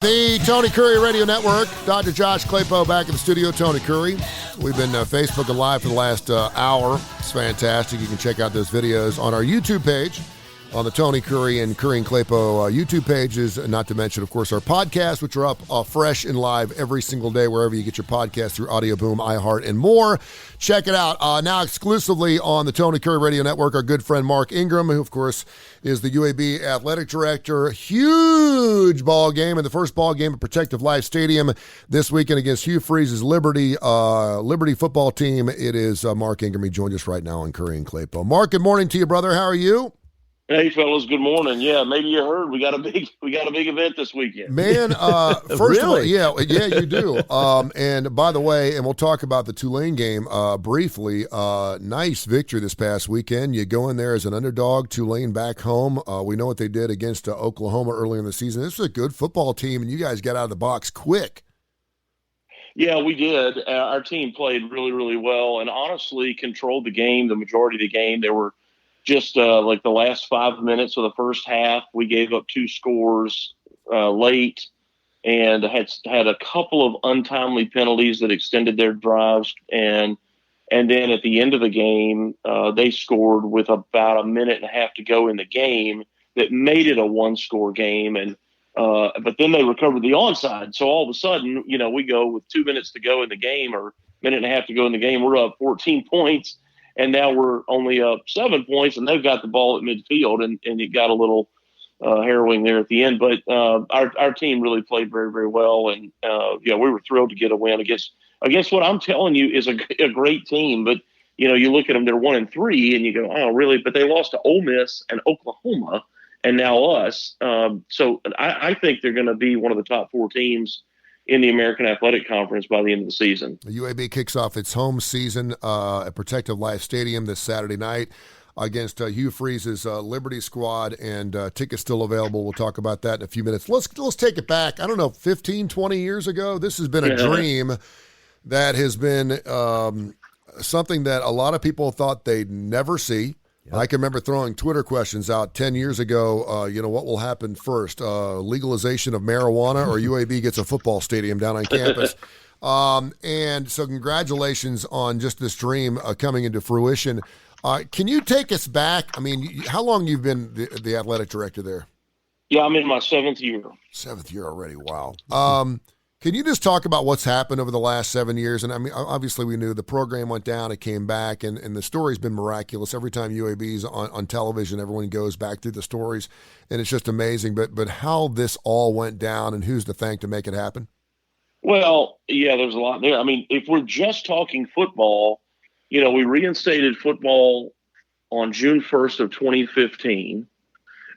The Tony Kurre Radio Network. Dr. Josh Klapow back in the studio. Tony Kurre. We've been Facebook Live for the last hour. It's fantastic. You can check out those videos on our YouTube page, on the Tony Kurre and Klapow YouTube pages, not to mention, of course, our podcasts, which are up fresh and live every single day, wherever you get your podcasts through Audio Boom, iHeart, and more. Check it out. Now exclusively on the Tony Kurre Radio Network, our good friend Mark Ingram, who, of course, is the UAB athletic director. Huge ball game, and the first ball game at Protective Life Stadium this weekend against Hugh Freeze's Liberty football team. It is Mark Ingram. He joined us right now on Kurre and Klapow. Mark, good morning to you, brother. How are you? Hey, fellas, good morning. Yeah, maybe you heard we got a big event this weekend. Man, first Really? of all, yeah, you do. And by the way, and we'll talk about the Tulane game briefly. Nice victory this past weekend. You go in there as an underdog. Tulane back home. We know what they did against Oklahoma earlier in the season. This was a good football team, and you guys got out of the box quick. Yeah, we did. Our team played really, really well, and honestly controlled the game. The majority of the game, there were just like the last 5 minutes of the first half, we gave up 2 scores late and had a couple of untimely penalties that extended their drives. And then at the end of the game, they scored with about a minute and a half to go in the game that made it a 1-score game. And but then they recovered the onside. So all of a sudden, we go with 2 minutes to go in the game or minute and a half to go in the game. We're up 14 points. And now we're only up 7 points, and they've got the ball at midfield, and it got a little harrowing there at the end. But our team really played very, very well, and we were thrilled to get a win against what I'm telling you is a great team. But you look at them; they're 1-3, and you go, "Oh, really?" But they lost to Ole Miss and Oklahoma, and now us. So I think they're going to be one of the top 4 teams in the American Athletic Conference by the end of the season. The UAB kicks off its home season at Protective Life Stadium this Saturday night against Hugh Freeze's Liberty squad, and tickets still available. We'll talk about that in a few minutes. Let's take it back. I don't know, 15, 20 years ago, this has been a dream that has been something that a lot of people thought they'd never see. Yep. I can remember throwing Twitter questions out 10 years ago, what will happen first, legalization of marijuana or UAB gets a football stadium down on campus. And so congratulations on just this dream coming into fruition. Can you take us back? I mean, how long you've been the athletic director there? Yeah, I'm in my 7th year. 7th year already, wow. Can you just talk about what's happened over the last 7 years? And I mean, obviously we knew the program went down, it came back, and the story's been miraculous. Every time UAB's on television, everyone goes back through the stories, and it's just amazing. But how this all went down and who's to thank to make it happen? Well, yeah, there's a lot there. I mean, if we're just talking football, we reinstated football on June 1st of 2015.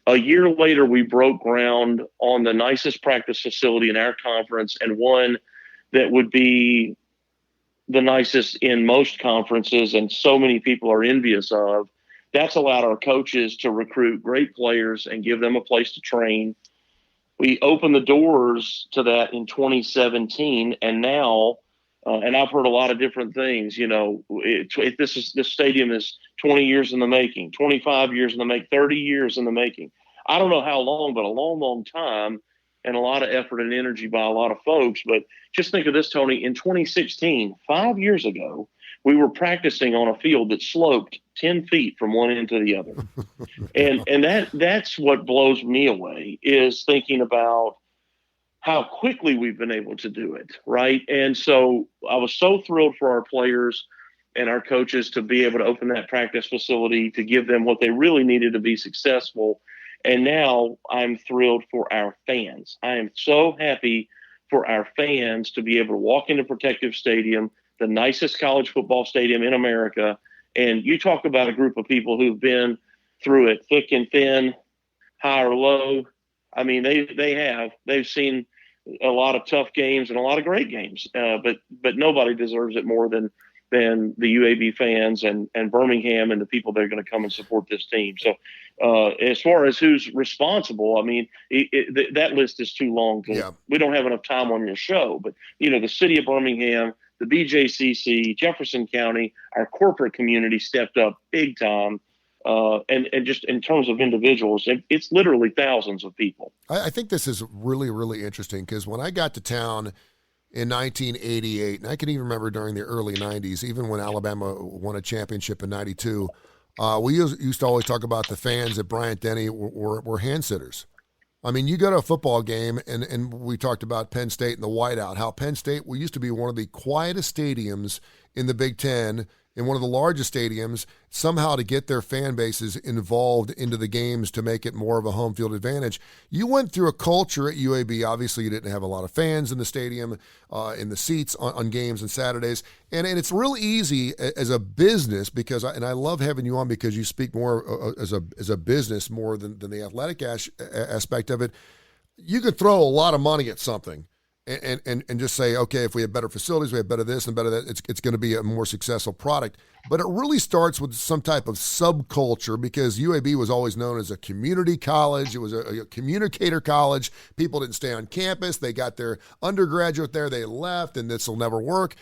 A year later, we broke ground on the nicest practice facility in our conference and one that would be the nicest in most conferences and so many people are envious of. That's allowed our coaches to recruit great players and give them a place to train. We opened the doors to that in 2017, and now, and I've heard a lot of different things. This stadium is 20 years in the making, 25 years in the making, 30 years in the making. I don't know how long, but a long, long time, and a lot of effort and energy by a lot of folks. But just think of this, Tony. In 2016, 5 years ago, we were practicing on a field that sloped 10 feet from one end to the other. and that's what blows me away, is thinking about how quickly we've been able to do it, right? And so I was so thrilled for our players and our coaches to be able to open that practice facility, to give them what they really needed to be successful. And now I'm thrilled for our fans. I am so happy for our fans to be able to walk into Protective Stadium, the nicest college football stadium in America. And you talk about a group of people who've been through it thick and thin, high or low. I mean, they've seen a lot of tough games and a lot of great games, but nobody deserves it more than the UAB fans and Birmingham and the people that are going to come and support this team. So as far as who's responsible, I mean, that list is too long. We don't have enough time on your show, but the city of Birmingham, the BJCC, Jefferson County, our corporate community stepped up big time. and just in terms of individuals, it's literally thousands of people. I think this is really, really interesting because when I got to town in 1988, and I can even remember during the early 90s, even when Alabama won a championship in 92, we used to always talk about the fans at Bryant-Denny were hand sitters. I mean, you go to a football game, and we talked about Penn State and the whiteout, how Penn State used to be one of the quietest stadiums in the Big Ten, in one of the largest stadiums, somehow to get their fan bases involved into the games to make it more of a home field advantage. You went through a culture at UAB. Obviously, you didn't have a lot of fans in the stadium, in the seats on games and Saturdays. And it's real easy as a business because, I love having you on because you speak more as a business more than the athletic aspect of it. You could throw a lot of money at something. And just say, okay, if we have better facilities, we have better this and better that, it's going to be a more successful product. But it really starts with some type of subculture because UAB was always known as a community college. It was a communicator college. People didn't stay on campus. They got their undergraduate there. They left, and this will never work.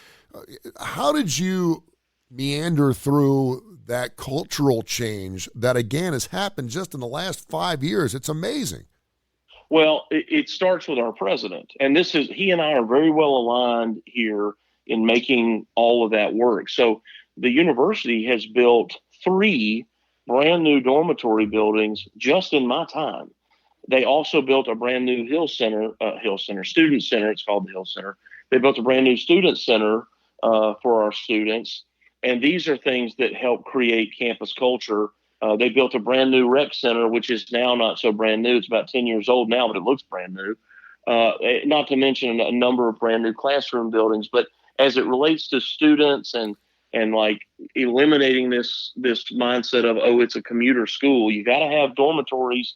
How did you meander through that cultural change that, again, has happened just in the last 5 years? It's amazing. Well, it starts with our president, and he and I are very well aligned here in making all of that work. So the university has built 3 brand new dormitory buildings just in my time. They also built a brand new student center. It's called the Hill Center. They built a brand new student center for our students. And these are things that help create campus culture. They built a brand new rec center, which is now not so brand new. It's about 10 years old now, but it looks brand new. Not to mention a number of brand new classroom buildings. But as it relates to students and like eliminating this mindset of, oh, it's a commuter school, you got to have dormitories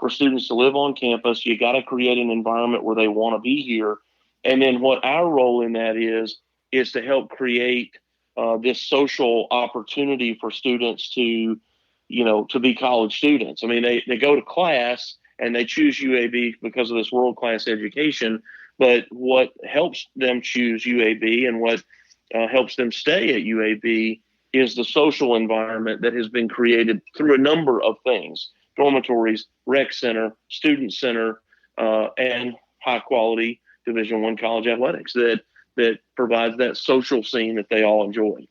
for students to live on campus. You got to create an environment where they want to be here. And then what our role in that is to help create this social opportunity for students to be college students. I mean, they go to class and they choose UAB because of this world-class education, but what helps them choose UAB and what helps them stay at UAB is the social environment that has been created through a number of things: dormitories, rec center, student center, and high-quality Division I college athletics that provides that social scene that they all enjoy.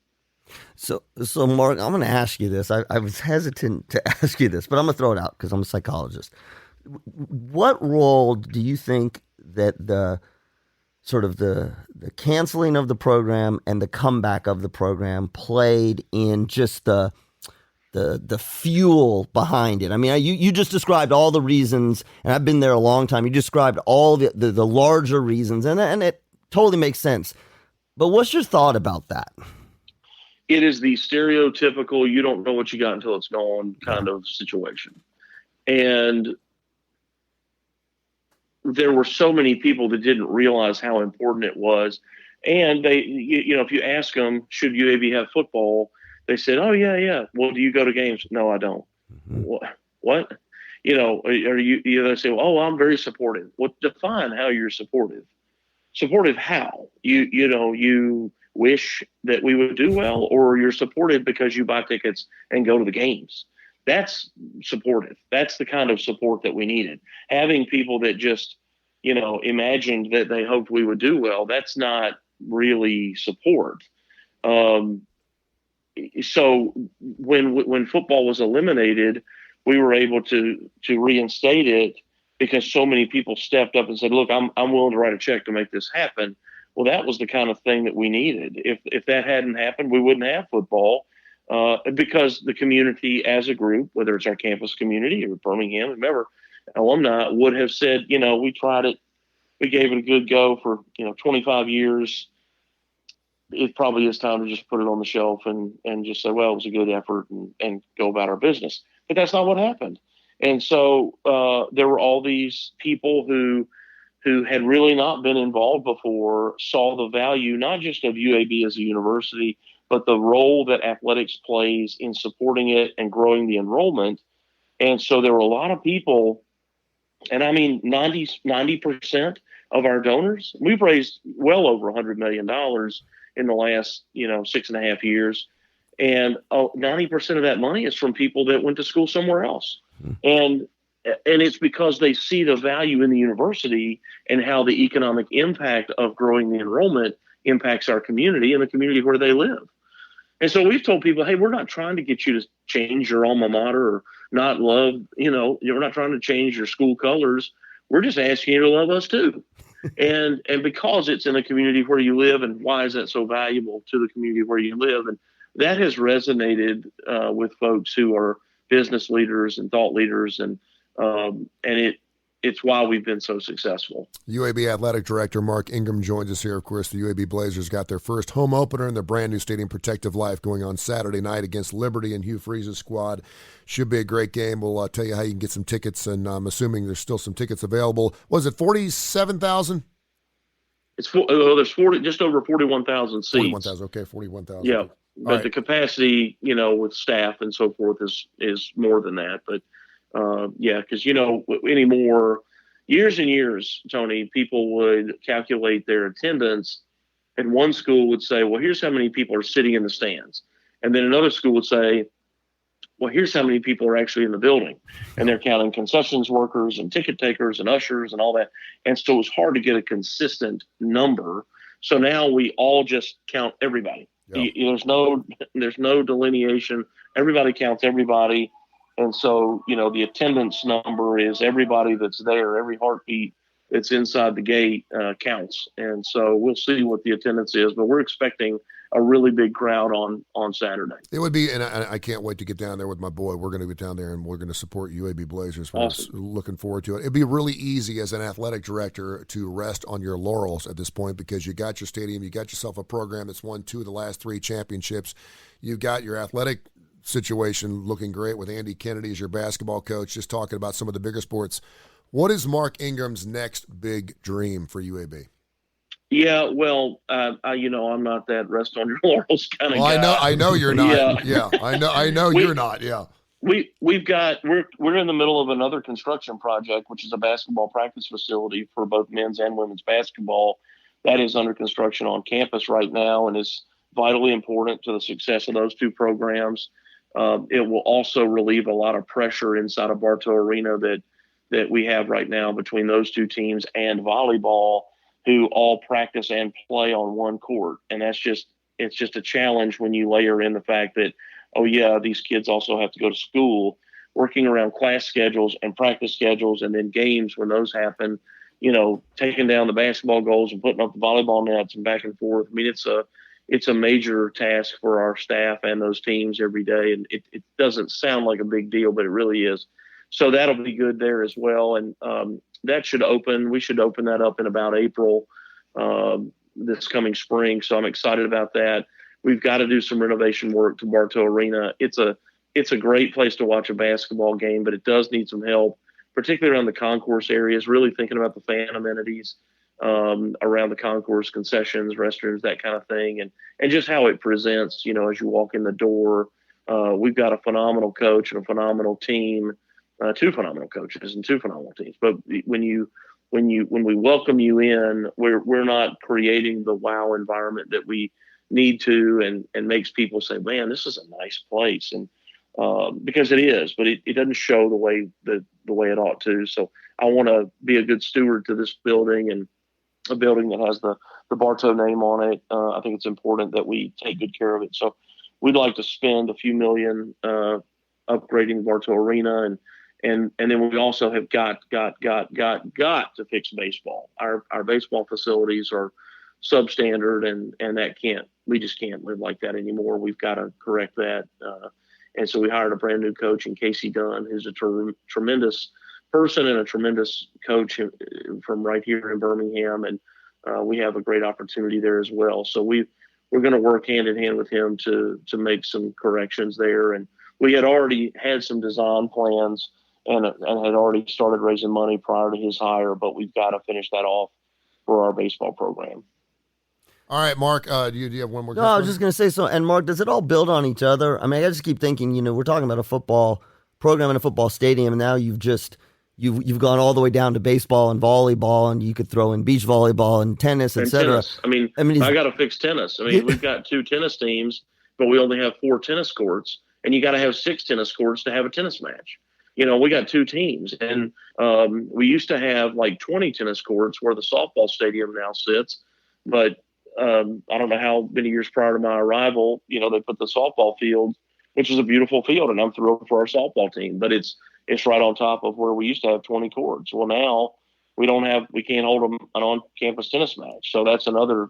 So Mark, I'm going to ask you this. I was hesitant to ask you this, but I'm going to throw it out because I'm a psychologist. What role do you think that the canceling of the program and the comeback of the program played in just the fuel behind it? I mean, you just described all the reasons, and I've been there a long time. You described all the larger reasons, and it totally makes sense. But what's your thought about that? It is the stereotypical you don't know what you got until it's gone kind of situation. And there were so many people that didn't realize how important it was. And they, if you ask them, should UAB have football? They said, oh, yeah. Well, do you go to games? No, I don't. Mm-hmm. What? Or they say, oh, I'm very supportive. Well, define how you're supportive. Supportive how? You wish that we would do well, or you're supportive because you buy tickets and go to the games. That's supportive. That's the kind of support that we needed. Having people that just, imagined that they hoped we would do well, that's not really support. So when football was eliminated, we were able to reinstate it because so many people stepped up and said, look, I'm willing to write a check to make this happen. Well, that was the kind of thing that we needed. If that hadn't happened, we wouldn't have football because the community as a group, whether it's our campus community or Birmingham, whomever, alumni would have said, we tried it. We gave it a good go for, 25 years. It probably is time to just put it on the shelf and just say, well, it was a good effort and go about our business. But that's not what happened. And so there were all these people who had really not been involved before, saw the value not just of UAB as a university, but the role that athletics plays in supporting it and growing the enrollment. And so there were a lot of people, and I mean 90% of our donors, we've raised well over $100 million in the last 6.5 years. And 90% of that money is from people that went to school somewhere else. And it's because they see the value in the university and how the economic impact of growing the enrollment impacts our community and the community where they live. And so we've told people, hey, we're not trying to get you to change your alma mater or not love, we're not trying to change your school colors. We're just asking you to love us too. And because it's in the community where you live, and why is that so valuable to the community where you live? And that has resonated with folks who are business leaders and thought leaders, and it's why we've been so successful. UAB Athletic Director Mark Ingram joins us here. Of course, the UAB Blazers got their first home opener in their brand new stadium, Protective Life, going on Saturday night against Liberty and Hugh Freeze's squad. Should be a great game. We'll tell you how you can get some tickets, and I'm assuming there's still some tickets available. Was it 47,000? There's just over 41,000 seats. 41,000. Okay, 41,000. Yeah, but the capacity, with staff and so forth, is more than that. But because anymore, years and years, Tony, people would calculate their attendance, and one school would say, well, here's how many people are sitting in the stands, and then another school would say, well, here's how many people are actually in the building, and they're counting concessions workers and ticket takers and ushers and all that, and so it's hard to get a consistent number. So now we all just count everybody. Yep. There's no delineation. Everybody counts everybody. And so, the attendance number is everybody that's there. Every heartbeat that's inside the gate counts. And so we'll see what the attendance is, but we're expecting a really big crowd on Saturday. It would be, and I can't wait to get down there with my boy. We're going to be down there, and we're going to support UAB Blazers. We're looking forward to it. It'd be really easy as an athletic director to rest on your laurels at this point, because you got your stadium, you got yourself a program that's won 2 of the last 3 championships. You got your athletic situation looking great with Andy Kennedy as your basketball coach, just talking about some of the bigger sports. What is Mark Ingram's next big dream for UAB? Yeah, well, I'm not that rest on your laurels kind of guy. I know you're not. Yeah, I know you're not. Yeah. We're in the middle of another construction project, which is a basketball practice facility for both men's and women's basketball. That is under construction on campus right now, and is vitally important to the success of those 2 programs. It will also relieve a lot of pressure inside of Bartow Arena that we have right now between those 2 teams and volleyball, who all practice and play on one court. And it's just a challenge when you layer in the fact that, these kids also have to go to school, working around class schedules and practice schedules, and then games when those happen, taking down the basketball goals and putting up the volleyball nets and back and forth. I mean, it's a major task for our staff and those teams every day. And it doesn't sound like a big deal, but it really is. So that'll be good there as well. And that should open. We should open that up in about April this coming spring. So I'm excited about that. We've got to do some renovation work to Bartow Arena. It's a great place to watch a basketball game, but it does need some help, particularly around the concourse areas, really thinking about the fan amenities around the concourse, concessions, restrooms, that kind of thing. And just how it presents, as you walk in the door. We've got a phenomenal coach and a phenomenal team. 2 phenomenal coaches and 2 phenomenal teams. But when we welcome you in, we're not creating the wow environment that we need to, and makes people say, man, this is a nice place. And because it is, but it doesn't show the way it ought to. So I want to be a good steward to this building, and a building that has the Bartow name on it. I think it's important that we take good care of it. So we'd like to spend a few million upgrading Bartow Arena, and then we also have got to fix baseball. Our baseball facilities are substandard, and we just can't live like that anymore. We've got to correct that. And so we hired a brand new coach in Casey Dunn, who's a tremendous person and a tremendous coach from right here in Birmingham. And we have a great opportunity there as well. So we're going to work hand in hand with him to make some corrections there. And we had already had some design plans and had already started raising money prior to his hire, but we've got to finish that off for our baseball program. All right, Mark, do you have one more? No, I was just going to say so. And Mark, does it all build on each other? I mean, I just keep thinking, we're talking about a football program in a football stadium, and now you've gone all the way down to baseball and volleyball, and you could throw in beach volleyball and tennis, et cetera. I mean I got to fix tennis. I mean, we've got 2 tennis teams, but we only have 4 tennis courts, and you got to have 6 tennis courts to have a tennis match. We got 2 teams, and we used to have like 20 tennis courts where the softball stadium now sits. But I don't know how many years prior to my arrival, they put the softball field, which is a beautiful field, and I'm thrilled for our softball team. But it's right on top of where we used to have 20 courts. Well, now we can't hold an on-campus tennis match. So that's another,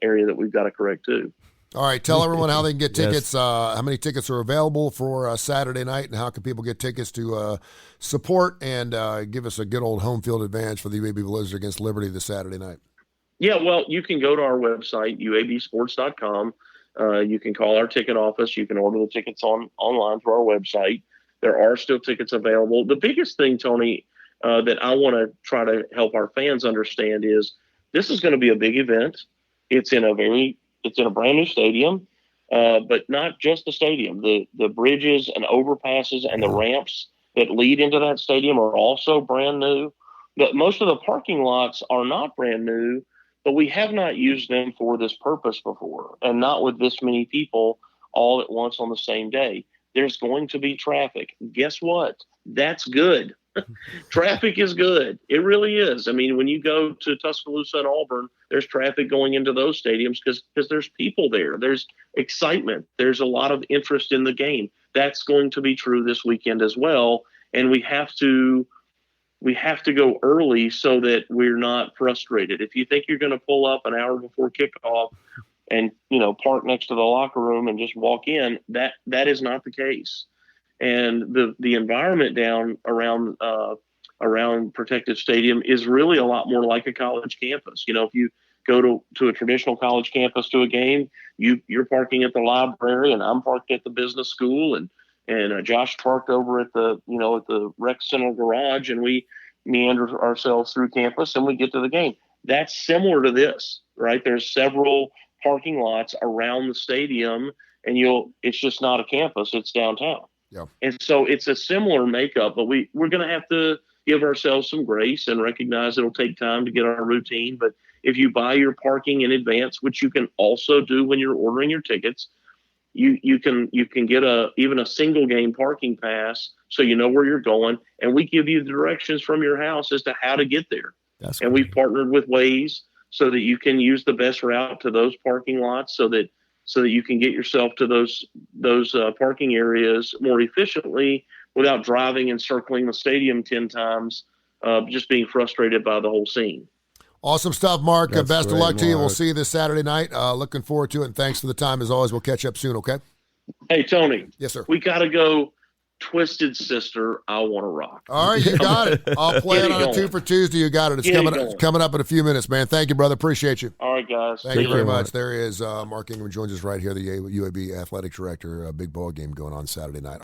area that we've got to correct too. All right, tell everyone how they can get tickets, how many tickets are available for Saturday night, and how can people get tickets to support and give us a good old home field advantage for the UAB Blizzards against Liberty this Saturday night. Yeah, well, you can go to our website, uabsports.com. You can call our ticket office. You can order the tickets online through our website. There are still tickets available. The biggest thing, Tony, that I want to try to help our fans understand is this is going to be a big event. It's in a brand new stadium, but not just the stadium. The bridges and overpasses and the ramps that lead into that stadium are also brand new. But most of the parking lots are not brand new, but we have not used them for this purpose before, and not with this many people all at once on the same day. There's going to be traffic. Guess what? That's good. Traffic is good. It really is. I mean, when you go to Tuscaloosa and Auburn, there's traffic going into those stadiums because there's people there. There's excitement. There's a lot of interest in the game. That's going to be true this weekend as well. And we have to go early so that we're not frustrated. If you think you're going to pull up an hour before kickoff and, park next to the locker room and just walk in, that is not the case. And the environment down around Protective Stadium is really a lot more like a college campus. If you go to a traditional college campus to a game, you're parking at the library, and I'm parked at the business school, and Josh parked over at the at the rec center garage, and we meander ourselves through campus and we get to the game. That's similar to this, right? There's several parking lots around the stadium, and it's just not a campus, it's downtown. Yeah. And so it's a similar makeup, but we're going to have to give ourselves some grace and recognize it'll take time to get our routine. But if you buy your parking in advance, which you can also do when you're ordering your tickets, you can get even a single game parking pass, so you know where you're going, and we give you the directions from your house as to how to get there. And we've partnered with Waze so that you can use the best route to those parking lots, so that you can get yourself to those parking areas more efficiently without driving and circling the stadium 10 times, just being frustrated by the whole scene. Awesome stuff, Mark. That's Best of great, luck to you. Mark. We'll see you this Saturday night. Looking forward to it, and thanks for the time as always. We'll catch up soon, okay? Hey, Tony. Yes, sir. We got to go Twisted Sister, I Want to Rock. All right, you got it. I'll play it on a 2 for Tuesday. You got it. It's coming up in a few minutes, man. Thank you, brother. Appreciate you. All right, guys. Thank you very much. There is Mark Ingram joins us right here, the UAB Athletic Director. Big ball game going on Saturday night.